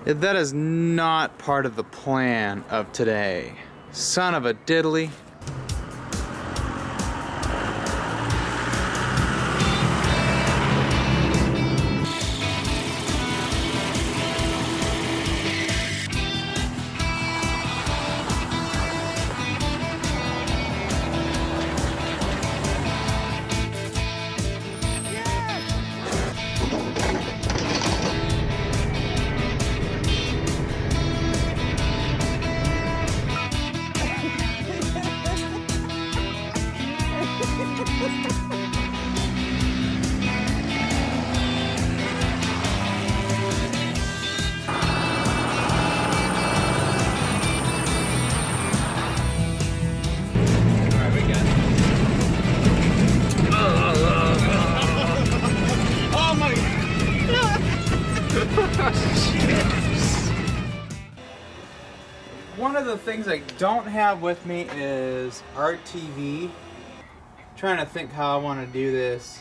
That is not part of the plan of today. Son of a diddly. One of the things I don't have with me is RTV. Trying to think how I want to do this.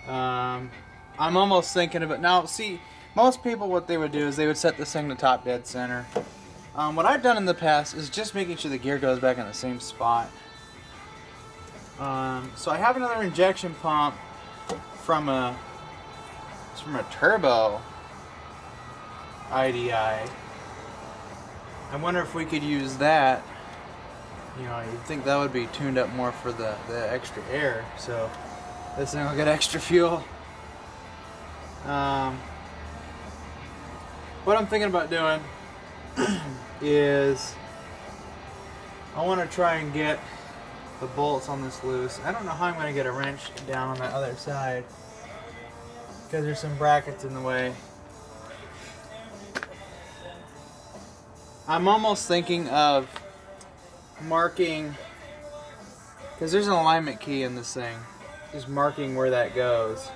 I'm almost thinking of it now. See, most people, what they would do is they would set this thing to top dead center. What I've done in the past is just making sure the gear goes back in the same spot. So I have another injection pump from a turbo IDI. I wonder if we could use that. You know, you'd think that would be tuned up more for the extra air, so this thing will get extra fuel. What I'm thinking about doing is I want to try and get the bolts on this loose. I don't know how I'm going to get a wrench down on that other side because there's some brackets in the way. I'm almost thinking of marking, because there's an alignment key in this thing, just marking where that goes.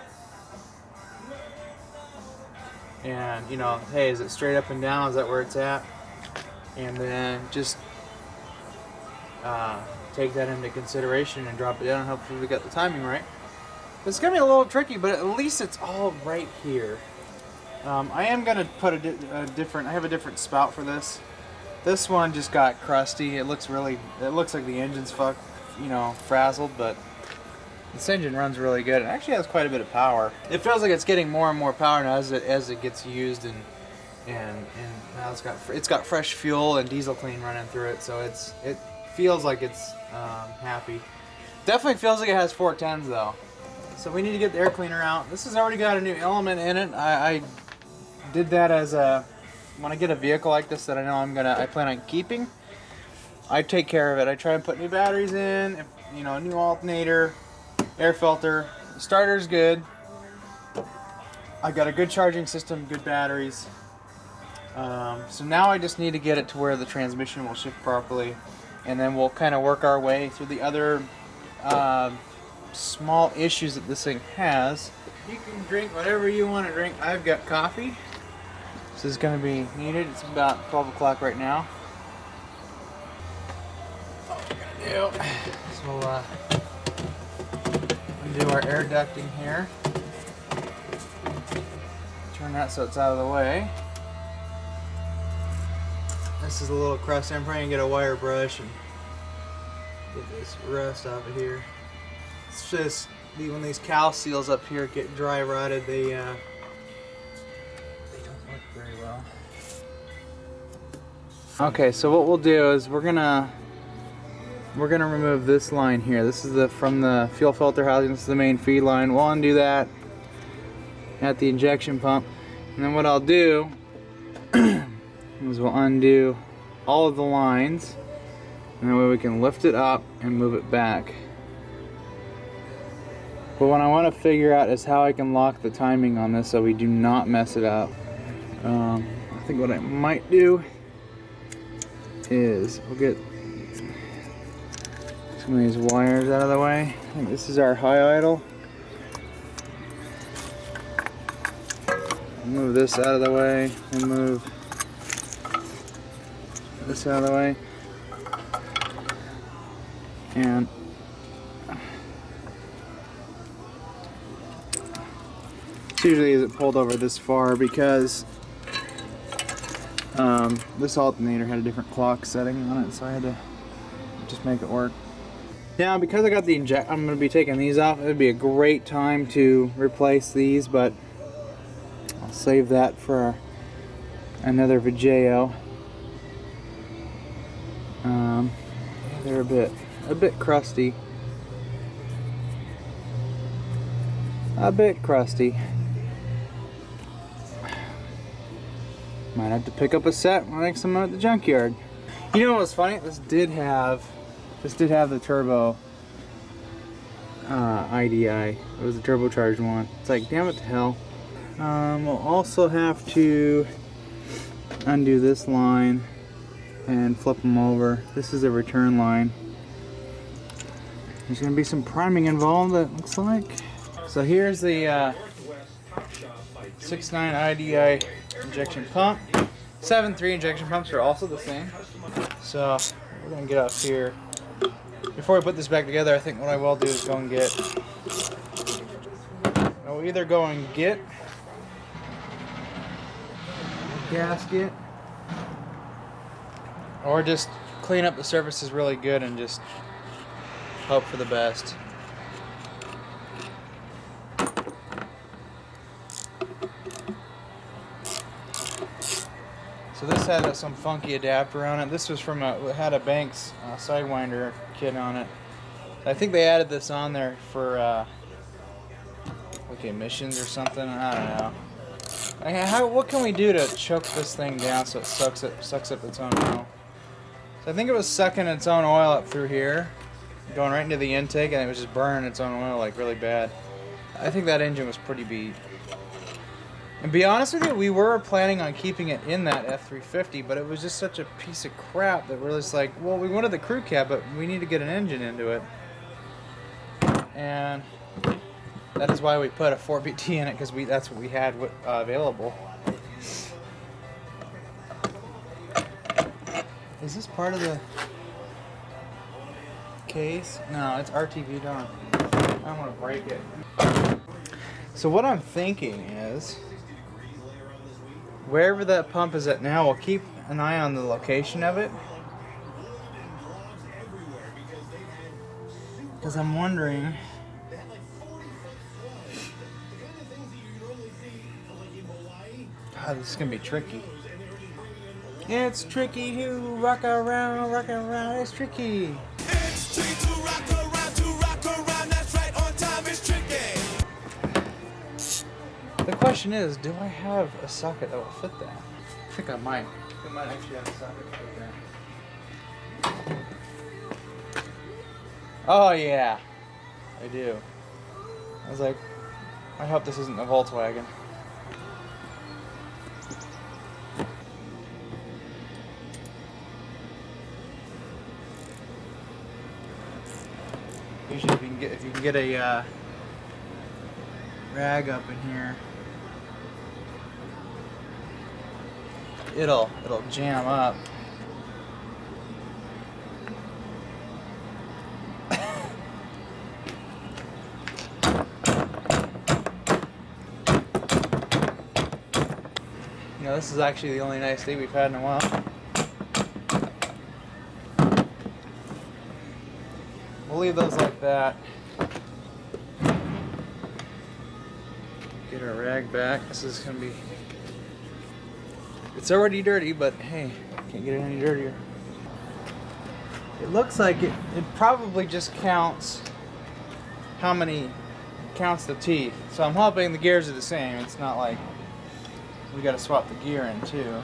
And, you know, hey, is it straight up and down? Is that where it's at? And then just take that into consideration and drop it down. Hopefully we got the timing right. It's going to be a little tricky, but at least it's all right here. I am going to put I have a different spout for this. This one just got crusty. It looks like the engine's frazzled, but this engine runs really good. It actually has quite a bit of power. It feels like it's getting more and more power now as it gets used, and now it's got fresh fuel and diesel clean running through it, so it feels like it's happy. Definitely feels like it has 410s though. So we need to get the air cleaner out. This has already got a new element in it. I did that as when I get a vehicle like this that I know I plan on keeping, I take care of it. I try and put new batteries in, new alternator, air filter. The starter's good. I got a good charging system, good batteries. So now I just need to get it to where the transmission will shift properly, and then we'll kind of work our way through the other small issues that this thing has. You can drink whatever you want to drink. I've got coffee. This is going to be needed. It's about 12 o'clock right now. What we're going to do is we'll undo our air ducting here. Turn that so it's out of the way. This is a little crust. I'm trying to get a wire brush and get this rust off of here. It's just when these cowl seals up here get dry rotted, they don't work very well. Okay, so what we'll do is we're gonna remove this line here. This is from the fuel filter housing. This is the main feed line. We'll undo that at the injection pump, and then what I'll do is we'll undo all of the lines, and that way we can lift it up and move it back. But what I want to figure out is how I can lock the timing on this so we do not mess it up. I think what I might do is we'll get some of these wires out of the way. I think this is our high idle. Move this out of the way and move this out of the way. And it's usually isn't pulled over this far because This alternator had a different clock setting on it, so I had to just make it work. Now, because I got the I'm going to be taking these off. It would be a great time to replace these, but I'll save that for another video. They're a bit crusty. A bit crusty. Might have to pick up a set when next time I'm at the junkyard. You know what was funny? This did have the turbo IDI. It was a turbocharged one. It's like, damn it to hell. We'll also have to undo this line and flip them over. This is a return line. There's going to be some priming involved, it looks like. So here's the 6.9 IDI injection pump. 7.3 injection pumps are also the same. So we're going to get up here. Before we put this back together, I think what I will do is go and get... I'll either go and get a gasket or just clean up the surfaces really good and just hope for the best. So this had some funky adapter on it. This was from it had a Banks Sidewinder kit on it. I think they added this on there for like emissions or something. I don't know. What can we do to choke this thing down so it sucks up its own oil? So I think it was sucking its own oil up through here, going right into the intake, and it was just burning its own oil like really bad. I think that engine was pretty beat. And to be honest with you, we were planning on keeping it in that F-350, but it was just such a piece of crap that we're just like, well, we wanted the crew cab, but we need to get an engine into it. And that is why we put a 4BT in it, because that's what we had available. Is this part of the case? No, it's RTV'd on. I don't want to break it. So what I'm thinking is, wherever that pump is at now, we'll keep an eye on the location of it. Because I'm wondering... God, this is going to be tricky. It's tricky to rock around, it's tricky. It's tricky to rock around, that's right, on time, it's tricky. The question is, do I have a socket that will fit that? I think I might. I might actually have a socket that will fit that. Oh yeah, I do. I was like, I hope this isn't a Volkswagen. Usually, if you can get a rag up in here, it'll jam up. You know, this is actually the only nice day we've had in a while. We'll leave those like that. Get our rag back. This is gonna be... It's already dirty, but hey, can't get it any dirtier. It looks like it probably just counts counts the teeth. So I'm hoping the gears are the same. It's not like we gotta swap the gear in too.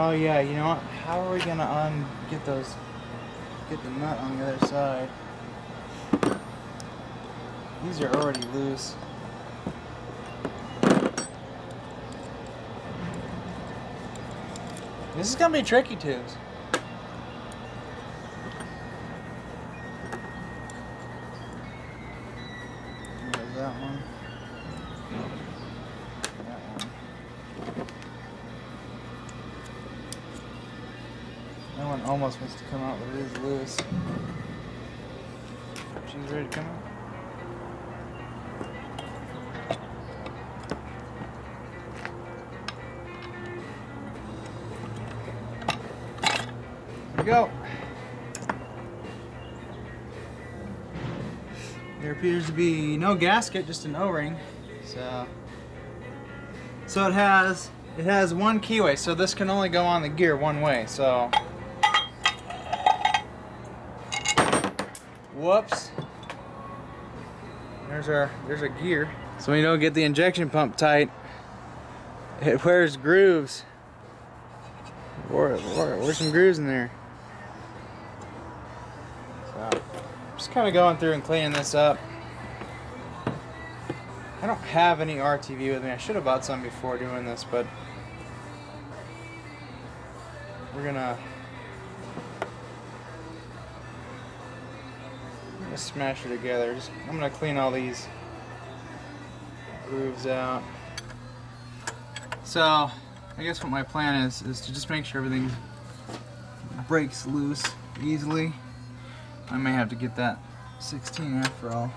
Oh yeah, you know what? How are we gonna get the nut on the other side? These are already loose. This is gonna be tricky, tubes. There's that one. That one. one almost wants to come out, but it is loose. She's ready to come out. There we go. There appears to be no gasket, just an O-ring. So it has one keyway, so this can only go on the gear one way. So whoops. There's our gear. So when you don't get the injection pump tight, it wears grooves. Where's some grooves in there? So just kind of going through and cleaning this up. I don't have any RTV with me. I should have bought some before doing this, but we're gonna smash it together. I'm gonna clean all these grooves out. So I guess what my plan is to just make sure everything breaks loose easily. I may have to get that 16 after all.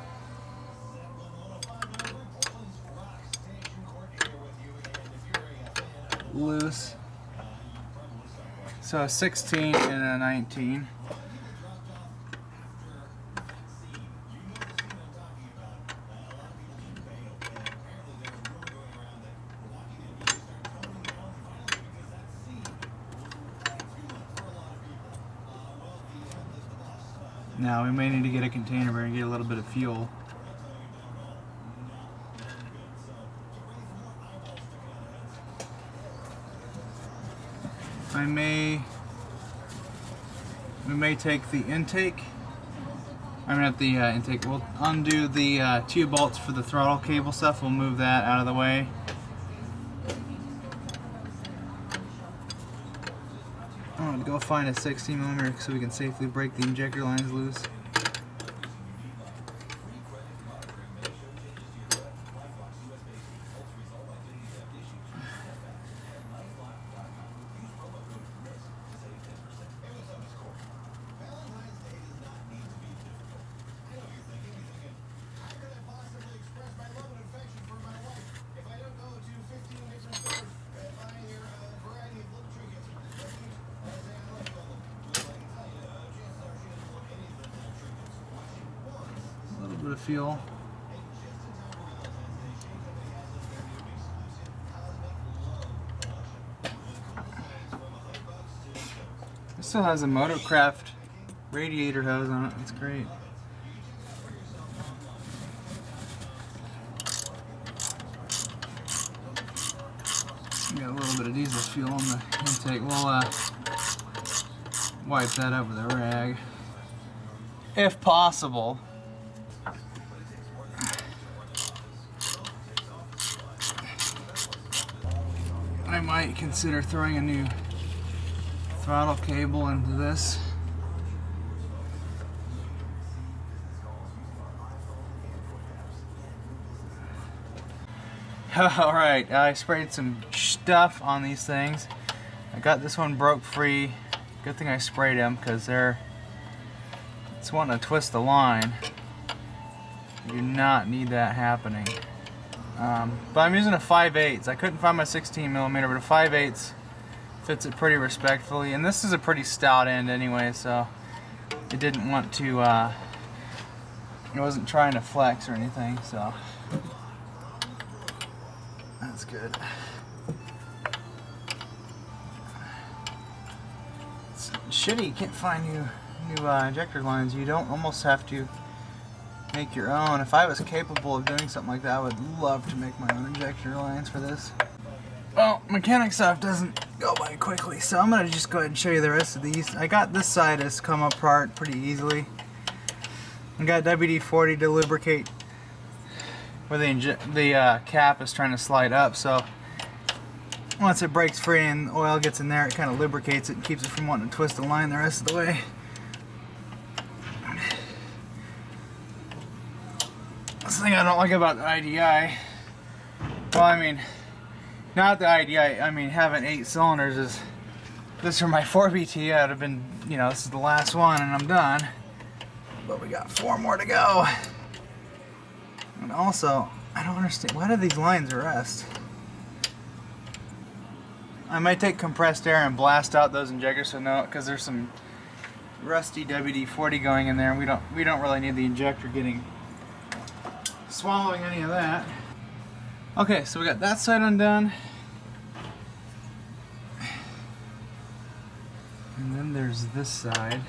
Loose. So a 16 and a 19. Now we may need to get a container where we can get a little bit of fuel. We may take the intake. At the intake. We'll undo the 2 bolts for the throttle cable stuff. We'll move that out of the way. I'm gonna go find a 16mm so we can safely break the injector lines loose. Bit of fuel. This still has a Motocraft radiator hose on it. That's great. Got a little bit of diesel fuel on the intake. We'll wipe that up with a rag, if possible. I might consider throwing a new throttle cable into this. Alright, I sprayed some stuff on these things. I got this one broke free. Good thing I sprayed them because it's wanting to twist the line. You do not need that happening. But I'm using a 5/8. I couldn't find my 16mm, but a 5/8 fits it pretty respectfully. And this is a pretty stout end anyway, so it didn't want to, it wasn't trying to flex or anything, so that's good. It's shitty you can't find new injector lines. You don't almost have to make your own. If I was capable of doing something like that, I would love to make my own injector lines for this. Well, mechanic stuff doesn't go by quickly, so I'm going to just go ahead and show you the rest of these. I got this side has come apart pretty easily. I got WD-40 to lubricate where the cap is trying to slide up, so once it breaks free and oil gets in there, it kind of lubricates it and keeps it from wanting to twist the line the rest of the way. This thing I don't like about the IDI, well, I mean, not the IDI, I mean having 8 cylinders is this were my 4BT, I'd have been, you know, this is the last one and I'm done. But we got 4 more to go. And also, I don't understand, why do these lines rest? I might take compressed air and blast out those injectors, so no, because there's some rusty WD-40 going in there, and we don't really need the injector swallowing any of that. Okay, so we got that side undone. And then there's this side.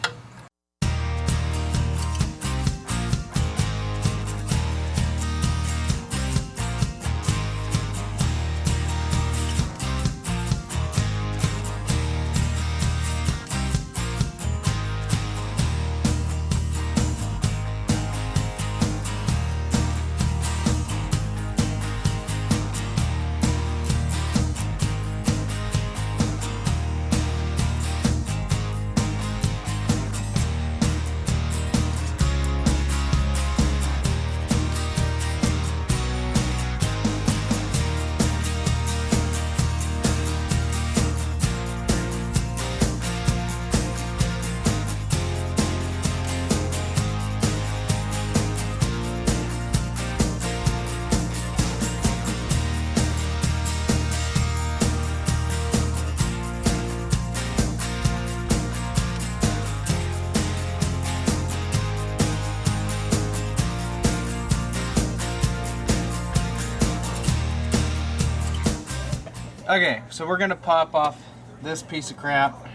Okay, so we're gonna pop off this piece of crap.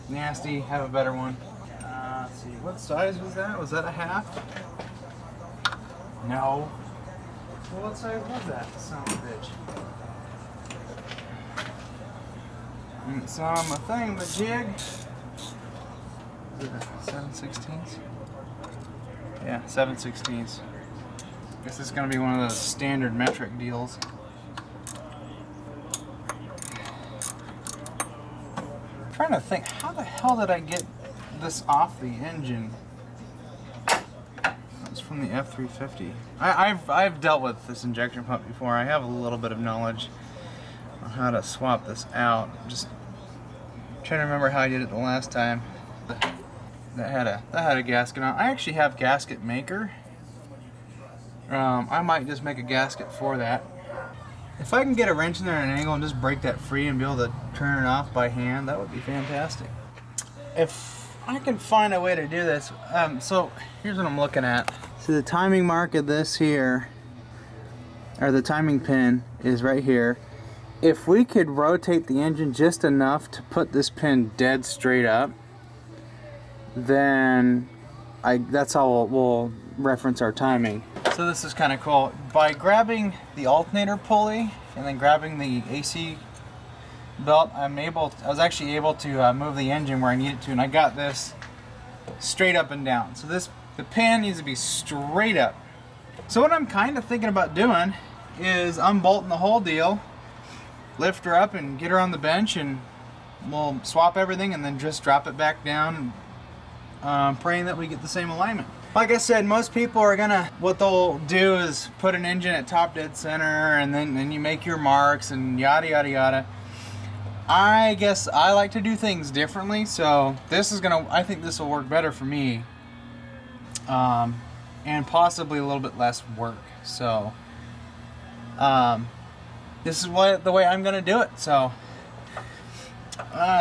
Nasty, have a better one. Let's see, what size was that? Was that a half? No. Well, what size was that, son of a bitch? It's on my thing, the jig. Is it 7/16? Yeah, 7/16. This is gonna be one of those standard metric deals. I'm trying to think, how the hell did I get this off the engine? It's from the F-350. I've dealt with this injection pump before. I have a little bit of knowledge on how to swap this out. Just trying to remember how I did it the last time. That had a gasket on. I actually have gasket maker. I might just make a gasket for that. If I can get a wrench in there at an angle and just break that free and be able to turn it off by hand, that would be fantastic. If I can find a way to do this, so here's what I'm looking at. So the timing mark of this here, or the timing pin, is right here. If we could rotate the engine just enough to put this pin dead straight up, then that's how we'll reference our timing. So this is kind of cool. By grabbing the alternator pulley and then grabbing the AC belt, I was actually able to move the engine where I need it to, and I got this straight up and down. So the pin needs to be straight up. So what I'm kind of thinking about doing is unbolting the whole deal, lift her up and get her on the bench, and we'll swap everything and then just drop it back down, praying that we get the same alignment. Like I said, most people are what they'll do is put an engine at top dead center, and then you make your marks and yada yada yada. I guess I like to do things differently, so I think this will work better for me, and possibly a little bit less work. So this is the way I'm gonna do it. So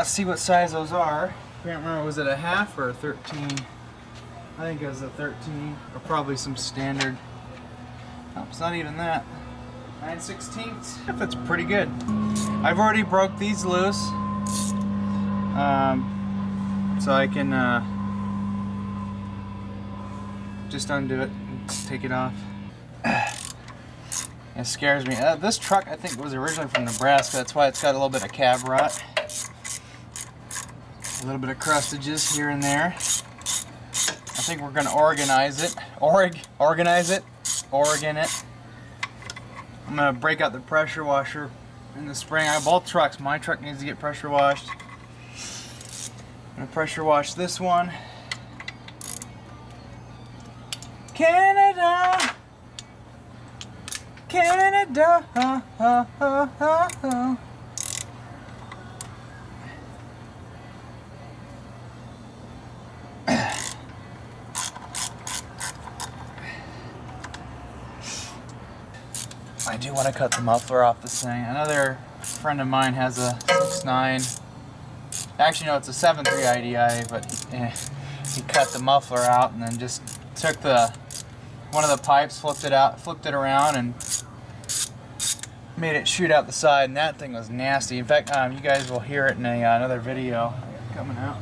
see what size those are. I can't remember, was it a half or a 13? I think it was a 13, or probably some standard. Oh, it's not even that. 9/16. If it's pretty good. I've already broke these loose, so I can just undo it and take it off. It scares me. This truck, I think, was originally from Nebraska. That's why it's got a little bit of cab rot, a little bit of crustages here and there. I think we're going to organize it. Oregon it. I'm going to break out the pressure washer in the spring. I have both trucks. My truck needs to get pressure washed. I'm going to pressure wash this one. Canada! Canada! do want to cut the muffler off this thing. Another friend of mine has a 6.9. Actually, no, it's a 7.3 IDI, but he cut the muffler out and then just took one of the pipes, flipped it around, and made it shoot out the side. And that thing was nasty. In fact, you guys will hear it in another video coming out.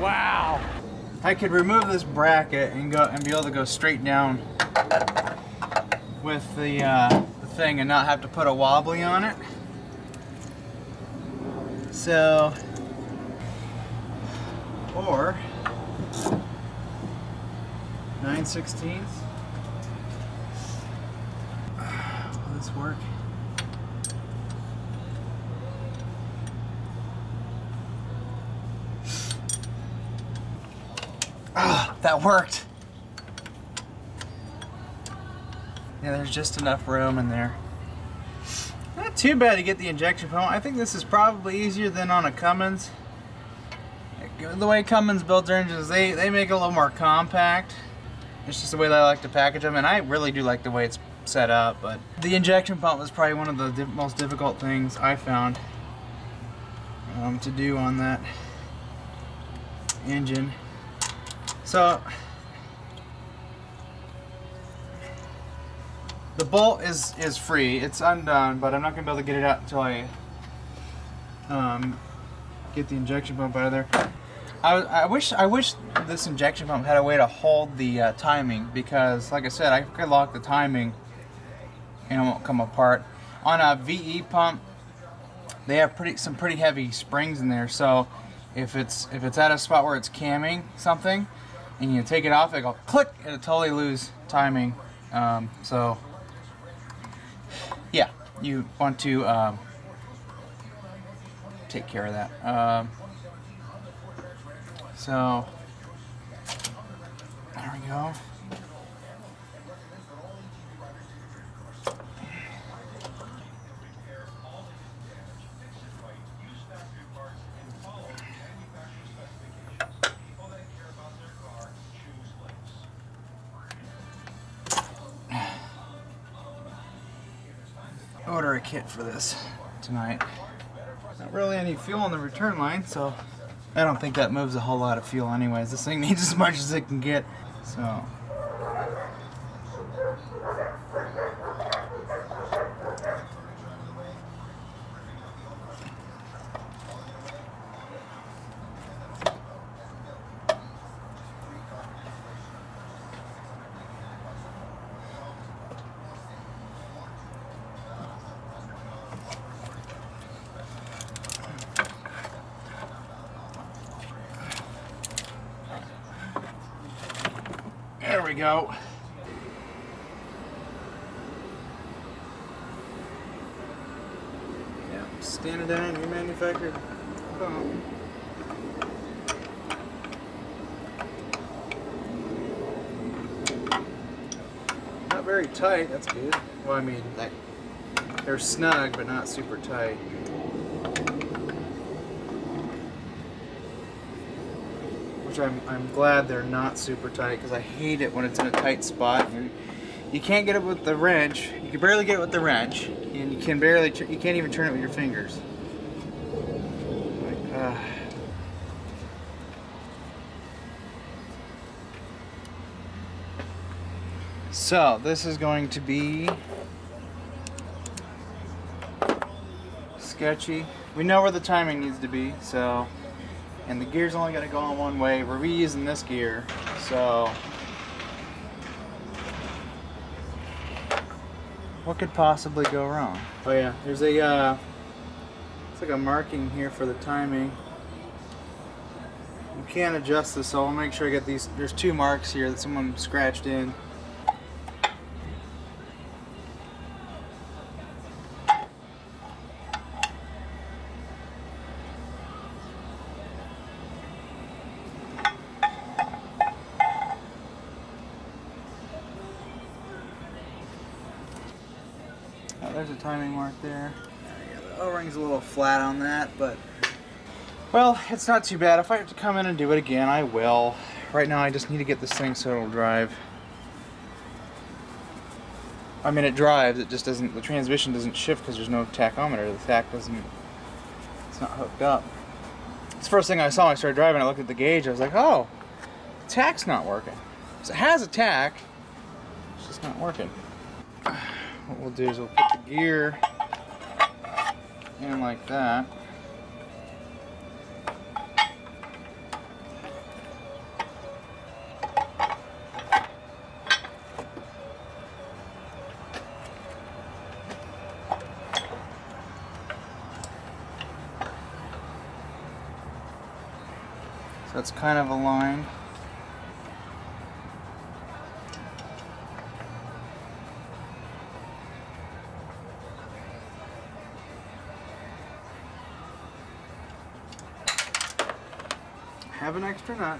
Wow! I could remove this bracket and be able to go straight down with the thing and not have to put a wobbly on it. So, or 9/16. Will this work? Ah, that worked. Yeah, there's just enough room in there. Not too bad to get the injection pump. I think this is probably easier than on a Cummins. The way Cummins builds their engines, they make it a little more compact. It's just the way that I like to package them, and I really do like the way it's set up. But the injection pump was probably one of the most difficult things I found to do on that engine. So the bolt is free. It's undone, but I'm not gonna be able to get it out until I get the injection pump out of there. I wish this injection pump had a way to hold the timing, because, like I said, I could lock the timing and it won't come apart. On a VE pump, they have some pretty heavy springs in there. So if it's at a spot where it's camming something, and you take it off, it go click, and it'll totally lose timing. So yeah, you want to take care of that. So there we go. Order a kit for this tonight. Not really any fuel on the return line, so I don't think that moves a whole lot of fuel anyways. This thing needs as much as it can get. So there we go. Yep, standard down, remanufactured pump. Not very tight, that's good. Well, I mean, they're snug, but not super tight. Which I'm glad they're not super tight, because I hate it when it's in a tight spot. You can't get it with the wrench. You can barely get it with the wrench, and you can't even turn it with your fingers. So this is going to be sketchy. We know where the timing needs to be, so. And the gear's only going to go on one way. We're reusing this gear, so what could possibly go wrong? Oh yeah, there's a it's like a marking here for the timing. You can't adjust this, so I'll make sure I get these. There's two marks here that someone scratched in. There's a timing mark there. Yeah, the O-ring's a little flat on that, but well, it's not too bad. If I have to come in and do it again, I will. right now I just need to get this thing so it'll drive. I mean, it drives, it just doesn't, the transmission doesn't shift because there's no tachometer. The tach doesn't, it's not hooked up. It's the first thing I saw when I started driving. I looked at the gauge, I was like, oh, the tach's not working. So it has a tach, it's just not working. What we'll do is we'll put the gear in like that. So it's kind of aligned. Have an extra nut.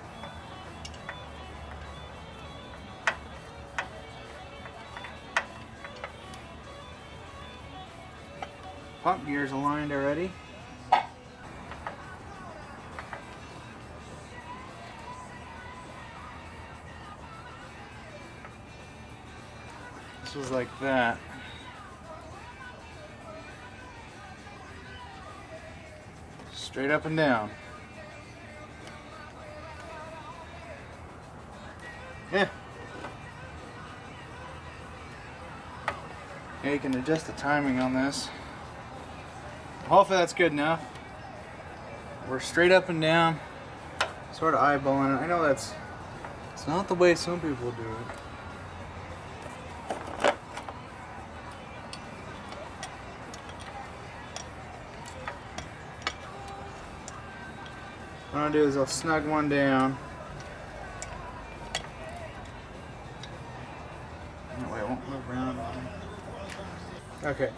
Pump gear's aligned already. This was like that. Straight up and down. Yeah. Yeah, you can adjust the timing on this. Hopefully that's good enough. We're straight up and down, sort of eyeballing it. I know it's not the way some people do it. What I'll do is I'll snug one down. That way it won't move around on me. Okay.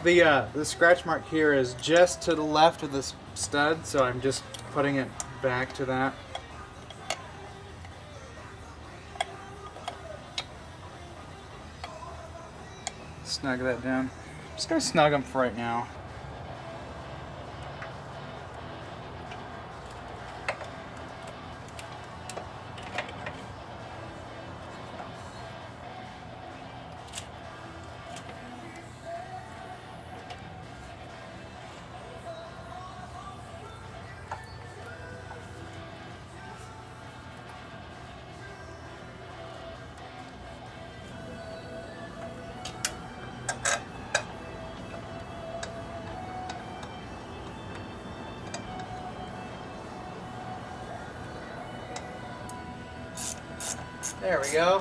The scratch mark here is just to the left of this stud, so I'm just putting it back to that. Snug that down. Just gonna snug them for right now. There we go.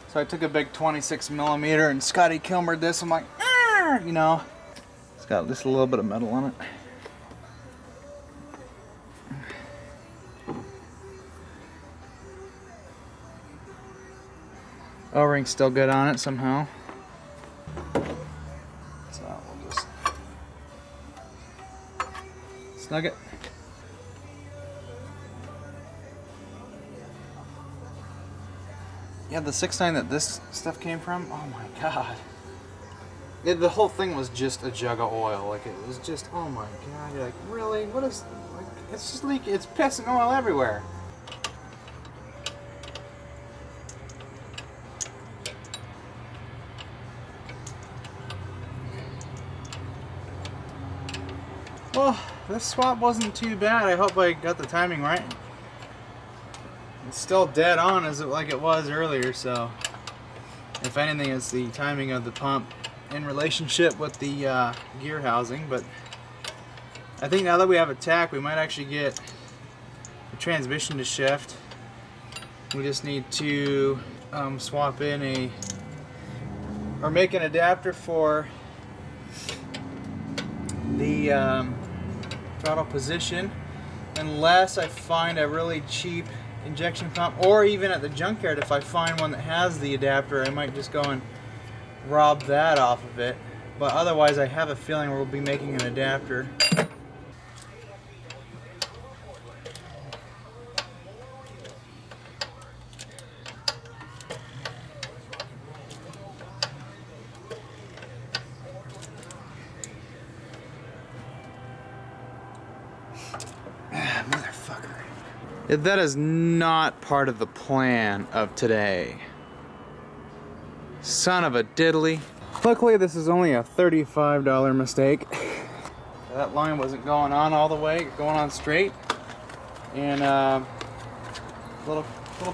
So I took a big 26mm and Scotty Kilmered this. I'm like, you know, it's got just a little bit of metal on it. O-ring's still good on it somehow. So we'll just snug it. Yeah, the 6.9 that this stuff came from, oh my god. The whole thing was just a jug of oil. Like, it was just, oh my god. You're like, really? What is, like, it's just leaking, it's pissing oil everywhere. Well, this swap wasn't too bad. I hope I got the timing right. It's still dead on as like it was earlier, so if anything, it's the timing of the pump in relationship with the gear housing. But I think now that we have a tach, we might actually get the transmission to shift. We just need to swap in or make an adapter for the throttle position, unless I find a really cheap injection pump, or even at the junkyard, if I find one that has the adapter, I might just go and rob that off of it. But otherwise, I have a feeling we'll be making an adapter. Motherfucker. That is not part of the plan of today. Son of a diddly. Luckily, this is only a $35 mistake. That line wasn't going on all the way, going on straight. And little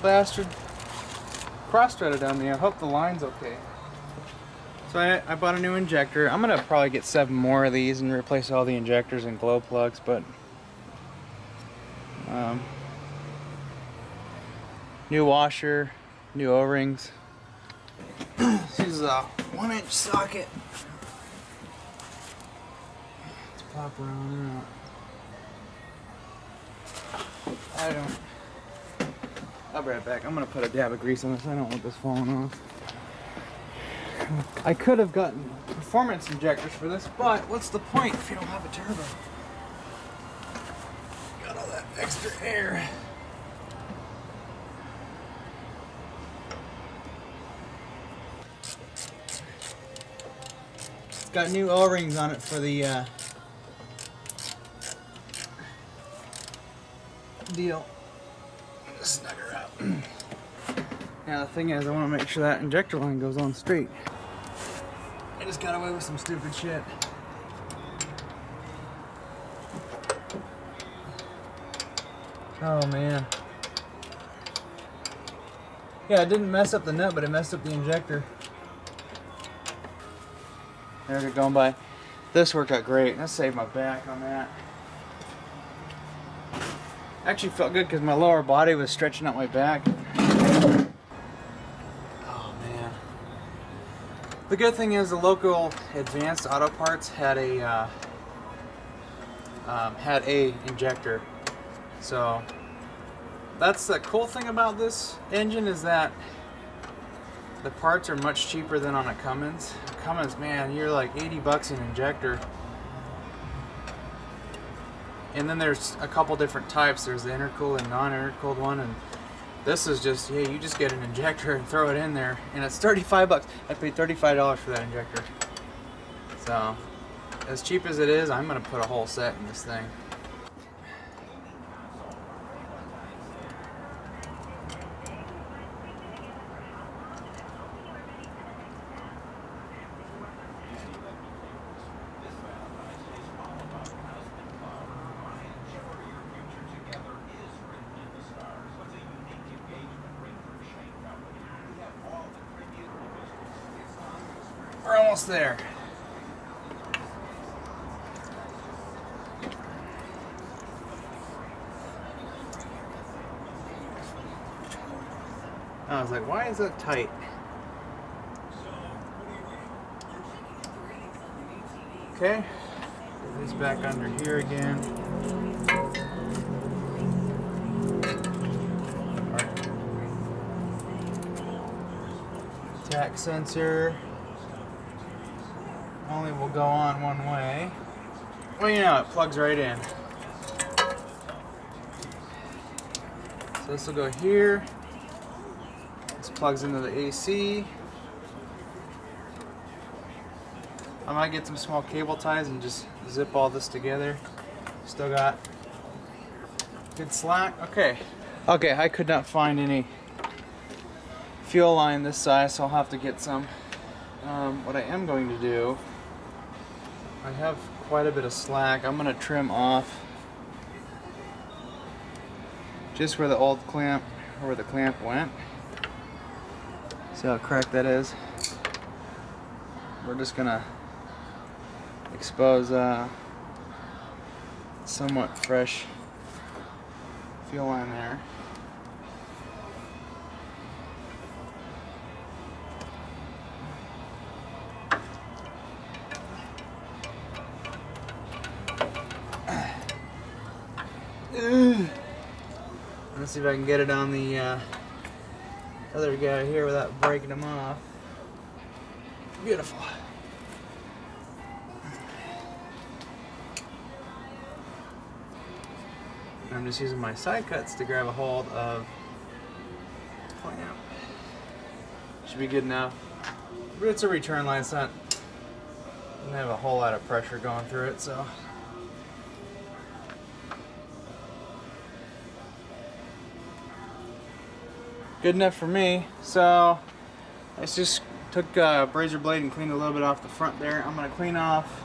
bastard cross-threaded on me. I hope the line's okay. So I bought a new injector. I'm gonna probably get 7 more of these and replace all the injectors and glow plugs, but new washer, new O-rings. This is a 1-inch socket. Let's pop her on out. I'll be right back. I'm gonna put a dab of grease on this. I don't want this falling off. I could have gotten performance injectors for this, but what's the point if you don't have a turbo? Got all that extra air. It's got new O-rings on it for the deal. Just snug her out. Now the thing is, I want to make sure that injector line goes on straight. I just got away with some stupid shit. Oh man. Yeah, it didn't mess up the nut, but it messed up the injector. There we're going by. This worked out great. That saved my back on that. Actually felt good because my lower body was stretching out my back. Oh man. The good thing is the local Advanced Auto Parts had a injector. So that's the cool thing about this engine, is that the parts are much cheaper than on a Cummins. Cummins, man, you're like 80 bucks an injector. And then there's a couple different types. There's the intercooled and non-intercooled one, and this is just, yeah, you just get an injector and throw it in there, and it's 35 bucks. I paid $35 for that injector. So, as cheap as it is, I'm gonna put a whole set in this thing. We're almost there. I was like, why is that tight? Okay, put this back under here again. Tach sensor only will go on one way. Well, you know, it plugs right in. So this will go here. This plugs into the AC. I might get some small cable ties and just zip all this together. Still got good slack. Okay, I could not find any fuel line this size, so I'll have to get some. What I am going to do, I have quite a bit of slack. I'm going to trim off just where the old clamp, or where the clamp went. See how cracked that is? We're just going to expose somewhat fresh fuel line there. Let's see if I can get it on the other guy here without breaking him off. Beautiful. I'm just using my side cuts to grab a hold of the clamp. Should be good enough. But it's a return line, it's not, doesn't have a whole lot of pressure going through it, so. good enough for me. So I just took a razor blade and cleaned a little bit off the front there. I'm gonna clean off.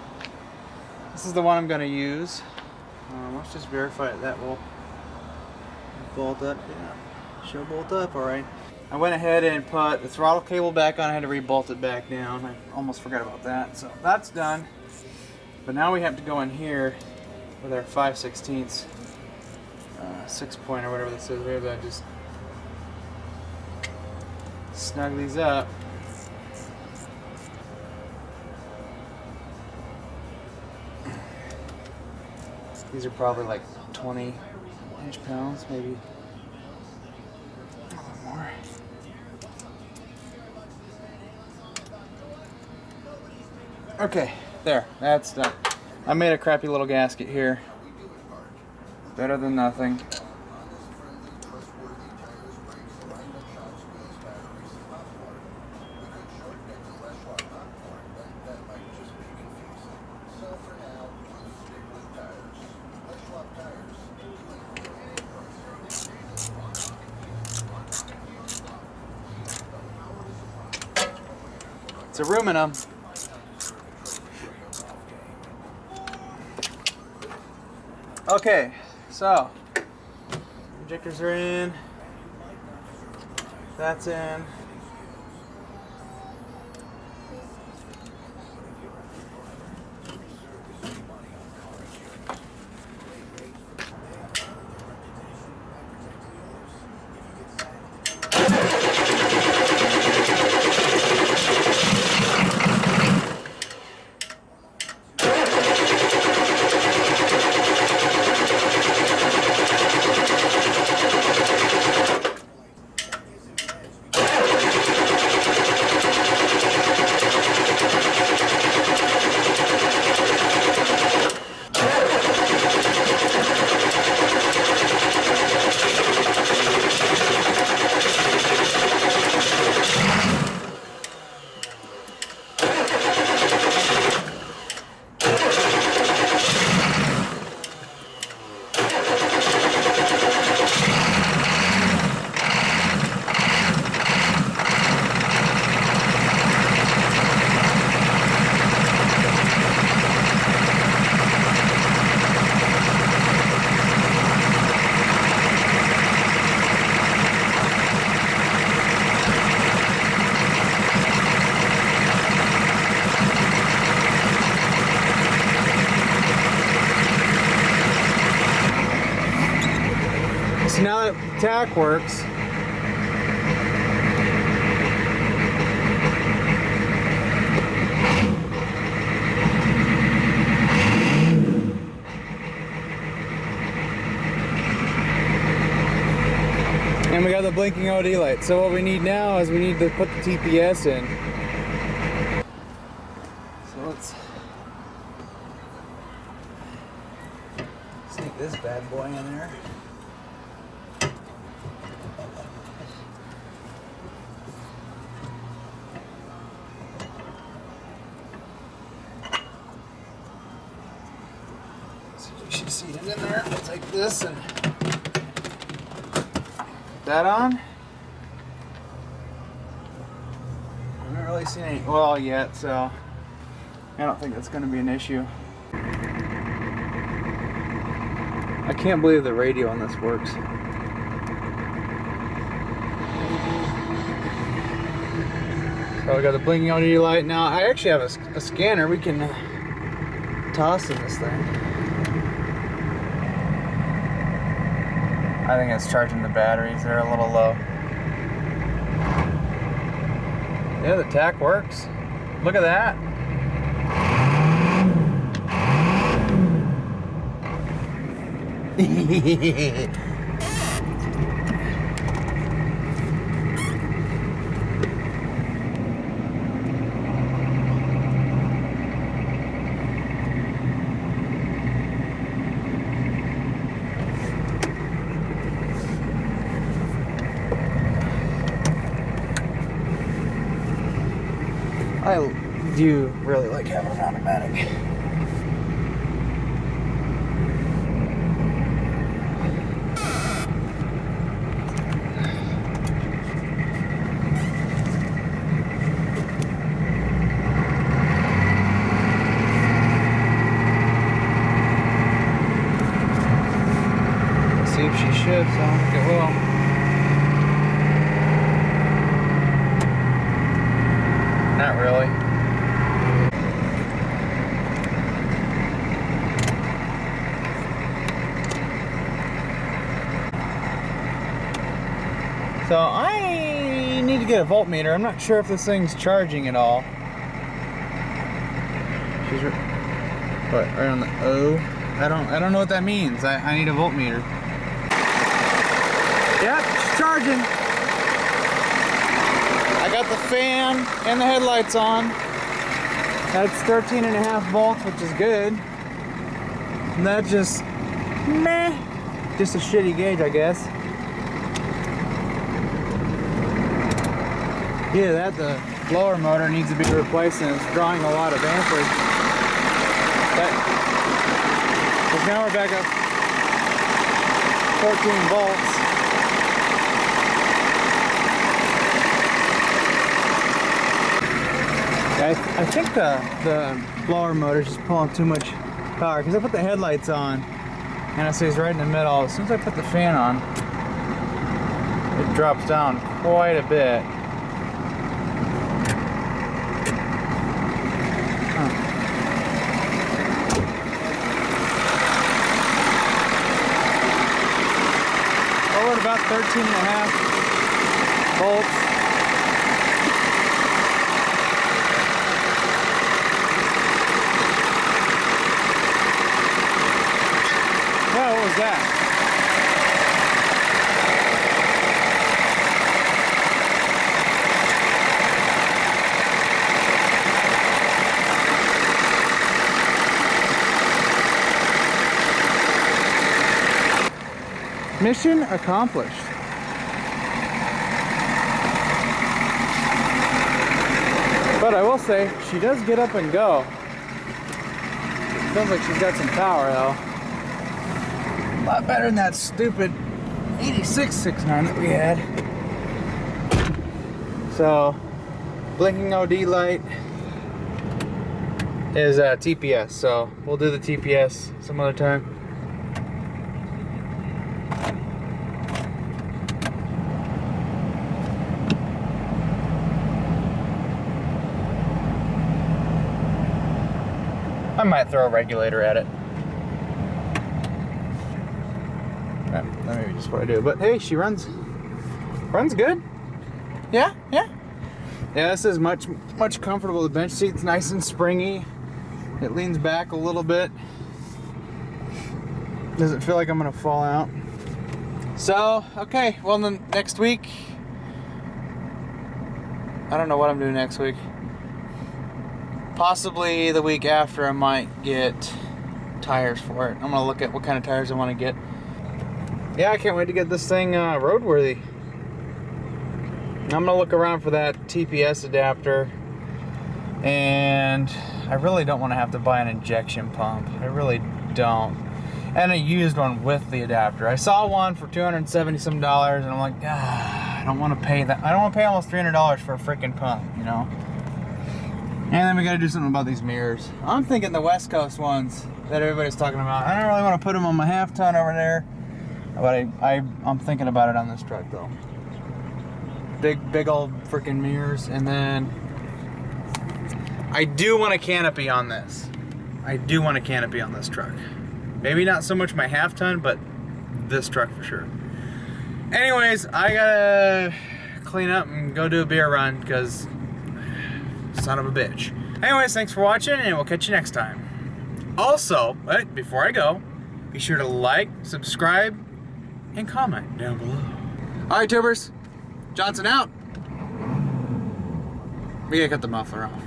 This is the one I'm gonna use. Let's just verify that will bolt up. Yeah, should bolt up. All right. I went ahead and put the throttle cable back on. I had to re-bolt it back down. I almost forgot about that. So that's done. But now we have to go in here with our 5/16 6-point or whatever this is here. That just snug these up. These are probably like 20 inch-pounds, maybe a little more. Okay, there, that's done. I made a crappy little gasket here. Better than nothing. It's aluminum. Okay, so injectors are in. That's in. So now that Tach works, and we got the blinking OD light. So what we need now is we need to put the TPS in. So let's sneak this bad boy in there. You should see it in there. We'll take this and put that on. I haven't really seen any oil yet, so I don't think that's going to be an issue. I can't believe the radio on this works. So we got the blinking LED light. Now I actually have a scanner. We can toss in this thing. I think it's charging the batteries. They're a little low. Yeah, the Tach works. Look at that. I do really like having an automatic. should, so I don't think it will. Not really. So I need to get a voltmeter. I'm not sure if this thing's charging at all. She's right on the O. I don't know what that means. I need a voltmeter. Yep, it's charging. I got the fan and the headlights on. That's 13.5 volts, which is good. And that's just meh. Just a shitty gauge, I guess. Yeah, that the blower motor needs to be replaced, and it's drawing a lot of amperage. Because now we're back up 14 volts. I think the blower motor is just pulling too much power, because I put the headlights on and it stays right in the middle. As soon as I put the fan on, it drops down quite a bit. We're at about 13.5 volts. Well, what was that? Mission accomplished. But I will say, she does get up and go. Sounds like she's got some power though. A lot better than that stupid 8669 that we had. So, blinking OD light is TPS. So we'll do the TPS some other time. I might throw a regulator at it. That may be just what I do. But hey, she runs good. Yeah. Yeah, this is much comfortable. The bench seat's nice and springy. It leans back a little bit. Doesn't feel like I'm gonna fall out. So, okay, well then next week, I don't know what I'm doing next week. Possibly the week after I might get tires for it. I'm gonna look at what kind of tires I want to get. Yeah, I can't wait to get this thing roadworthy. I'm gonna look around for that TPS adapter, and I really don't want to have to buy an injection pump. I really don't. And I used one with the adapter. I saw one for $270 some, and I'm like, I don't want to pay that. I don't want to pay almost $300 for a freaking pump, you know. And then we got to do something about these mirrors. I'm thinking the West Coast ones that everybody's talking about. I don't really want to put them on my half-ton over there, but I'm thinking about it on this truck though. Big old freaking mirrors, and then I do want a canopy on this. I do want a canopy on this truck. Maybe not so much my half-ton, but this truck for sure. Anyways, I gotta clean up and go do a beer run because son of a bitch. Anyways, thanks for watching, and we'll catch you next time. Also, before I go, be sure to like, subscribe, and comment down below. Alright, tubers, Johnson out. We gotta cut the muffler off.